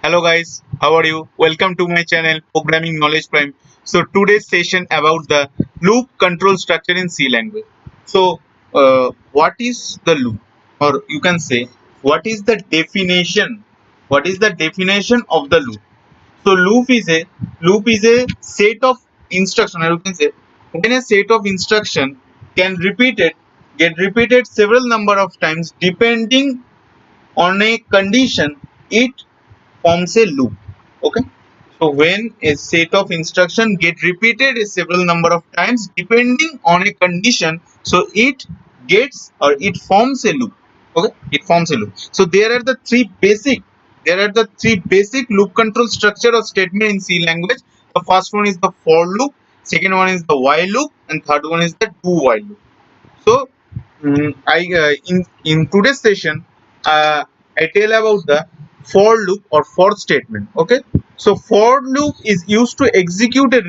Hello guys, how are you? Welcome to my channel Programming Knowledge Prime. So today's session about the loop control structure in C language. So what is the loop, or you can say what is the definition? What is the definition of the loop? So loop is a set of instruction, or you can say when a set of instruction can get repeated several number of times depending on a condition, it forms a loop. Okay, so when a set of instruction get repeated a several number of times depending on a condition, so it gets or it forms a loop. Okay, it forms a loop. So there are the three basic loop control structure or statement in C language. The first one is the for loop, second one is the while loop, and third one is the do while loop. So I in today's session, I tell about the for loop or for statement. Okay, so for loop is used to execute and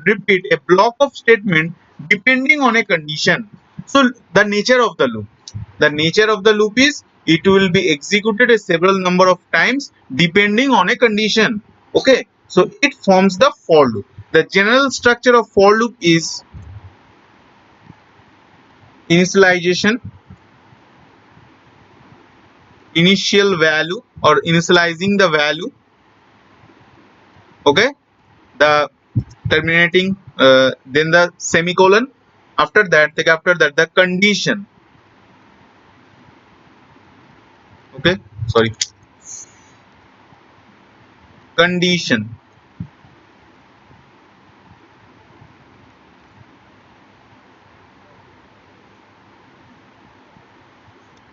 repeat a block of statement depending on a condition. So the nature of the loop is it will be executed a several number of times depending on a condition. Okay, so it forms the for loop. The general structure of for loop is initialization, initial value or initializing the value. Okay, the terminating, then the semicolon, after that the condition. Okay, sorry, condition.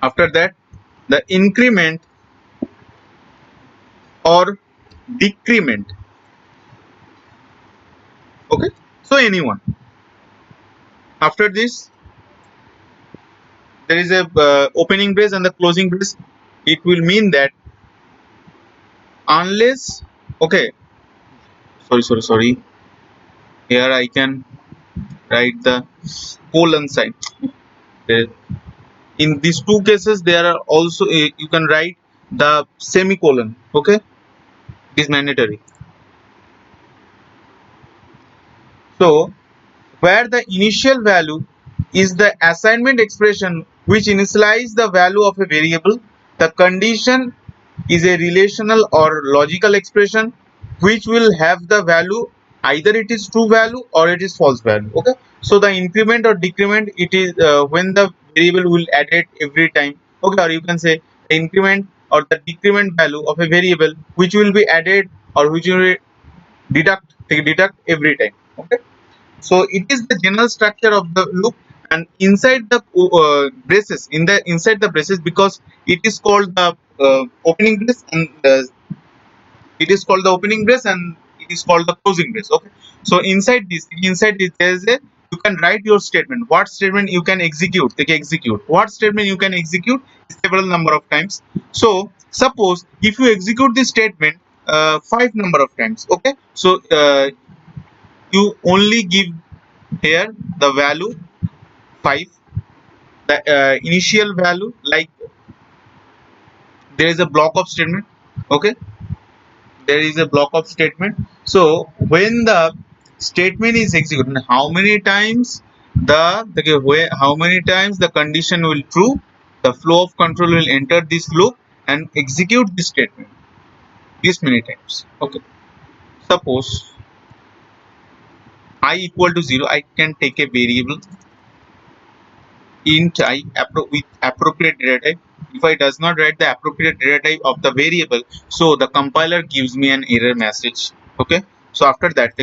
After that the increment or decrement. Okay, so anyone. After this there is a opening brace and the closing brace. It will mean that unless, okay, sorry, here I can write the colon sign. There, in these two cases there are also you can write the semicolon. Okay, it is mandatory. So where the initial value is the assignment expression which initialize the value of a variable, the condition is a relational or logical expression which will have the value either it is true value or it is false value. Okay, so the increment or decrement, it is when the variable will add it every time. Okay, or you can say the increment or the decrement value of a variable which will be added or which will deduct every time. Okay, so it is the general structure of the loop, and inside the braces, inside the braces, because it is called the opening brace, and it is called the opening brace and it is called the closing brace. Okay, so inside this there is a, you can write your statement. What statement you can execute? What statement you can execute several number of times. So suppose if you execute this statement five number of times. Okay, so you only give here the value 5, the initial value, like there is a block of statement. Okay, there is a block of statement. So when the statement is executed, how many times how many times the condition will true, the flow of control will enter this loop and execute this statement this many times. Okay, suppose I equal to 0, I can take a variable int I with appropriate data type. If I does not write the appropriate data type of the variable, so the compiler gives me an error message. Okay, so after that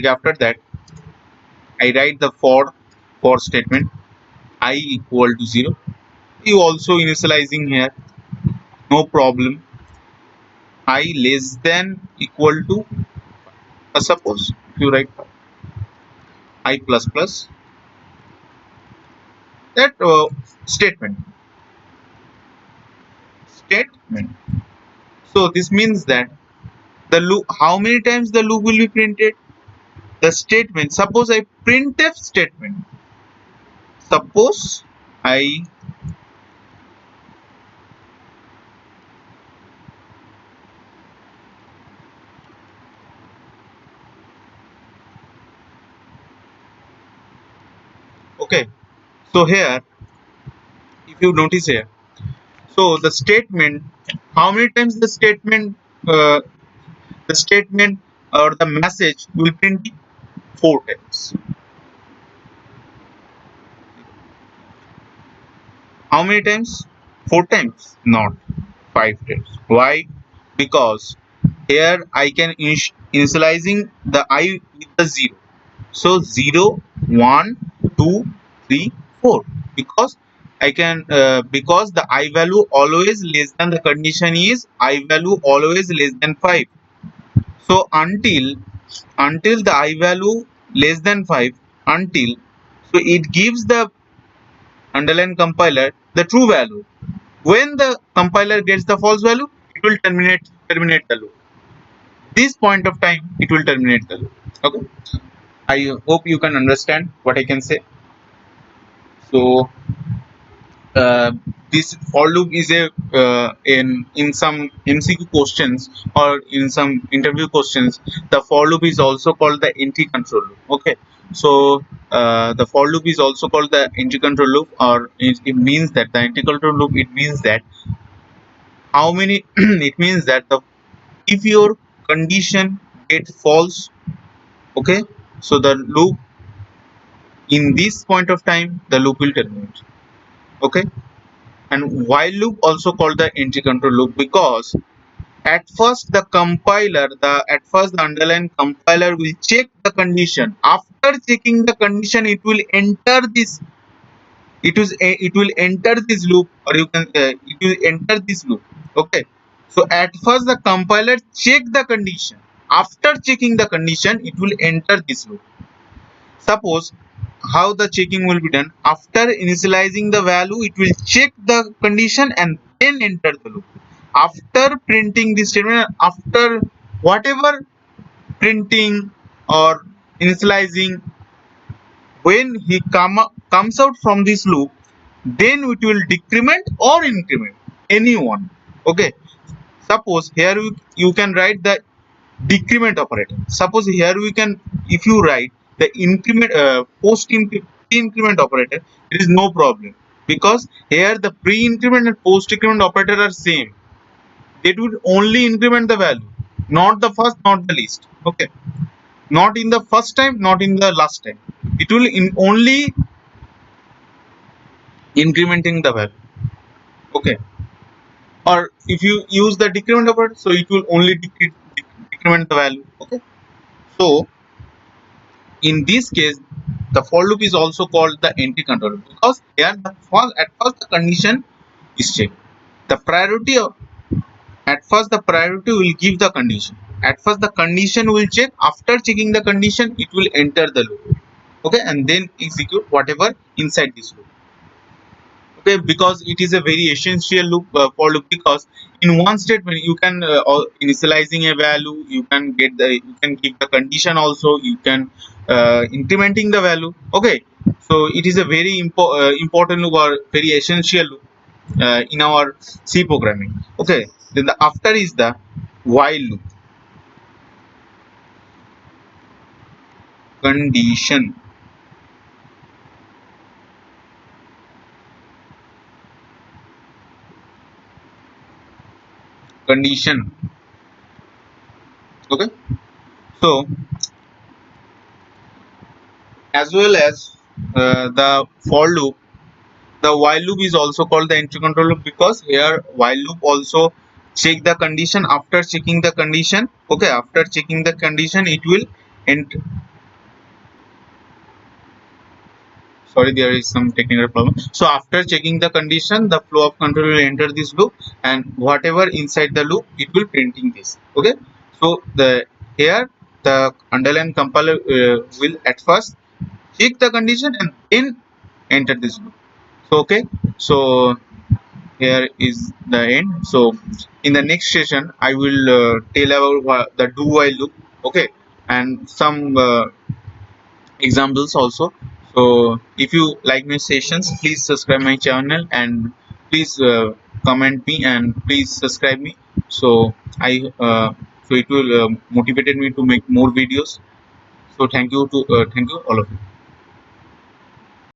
I write the for statement I equal to 0. You also initializing here, no problem. I less than equal to, suppose you write I plus plus, that statement. So this means that the loop, how many times the loop will be printed, the statement. Suppose I printf statement, suppose I Okay, so here if you notice here, so the statement, how many times uh, the statement or the message will print? 4 times. How many times? 4 times, not 5 times. Why? Because here I can initializing the I with the 0. So 0, 1, 2, 3, 4. Because I can because the I value always less than the condition is I value always less than 5. So until the I value less than 5, until, so it gives the underline compiler the true value. When the compiler gets the false value, it will terminate the loop. This point of time, it will terminate the loop. Okay. I hope you can understand what I can say. So uh, this for loop is a in some MCQ questions or in some interview questions, the for loop is also called the entry control loop. Okay. So the for loop is also called the entry control loop, or it means that the entry control loop, it means that how many it means that the if your condition gets false, okay, so the loop in this point of time, the loop will terminate. Okay. And while loop also called the entry control loop, because at first the underlying compiler will check the condition. After checking the condition, it will enter this, it will enter this loop, or you can it will enter this loop. Okay. So at first the compiler check the condition. After checking the condition, it will enter this loop. Suppose how the checking will be done: after initializing the value, it will check the condition and then enter the loop. After printing this statement, after whatever printing or initializing, when he comes out from this loop, then it will decrement or increment any one. Okay. Suppose here you can write the decrement operator. Suppose here we can, if you write the increment post increment operator, it is no problem, because here the pre increment and post increment operator are same. It would only increment the value, not the first, not the least. Okay. Not in the first time, not in the last time. It will only incrementing the value. Okay. Or if you use the decrement operator, so it will only decrement the value. Okay. So in this case, the for loop is also called the entry control, because here at first the condition is checked. The priority of, at first the priority will give the condition. At first the condition will check. After checking the condition, it will enter the loop. Okay, and then execute whatever inside this loop. Okay, because it is a very essential loop, for loop, because in one statement you can initializing a value, you can get the, you can give the condition also, you can incrementing the value. Okay. So it is a very important loop, or very essential loop in our C programming. Okay. Then the after is the while loop. Condition. Condition. Okay. So as well as the for loop, the while loop is also called the entry control loop, because here while loop also check the condition. After checking the condition, okay, after checking the condition, it will enter. Sorry, there is some technical problem. So after checking the condition, the flow of control will enter this loop, and whatever inside the loop, it will printing this. Okay. So the here the underline compiler will at first check the condition and then enter this loop. So okay. So here is the end. So in the next session, I will tell about the do while loop. Okay. And some examples also. So if you like my sessions, please subscribe my channel, and please comment me, and please subscribe me. So I so it will motivated me to make more videos. So thank you all of you.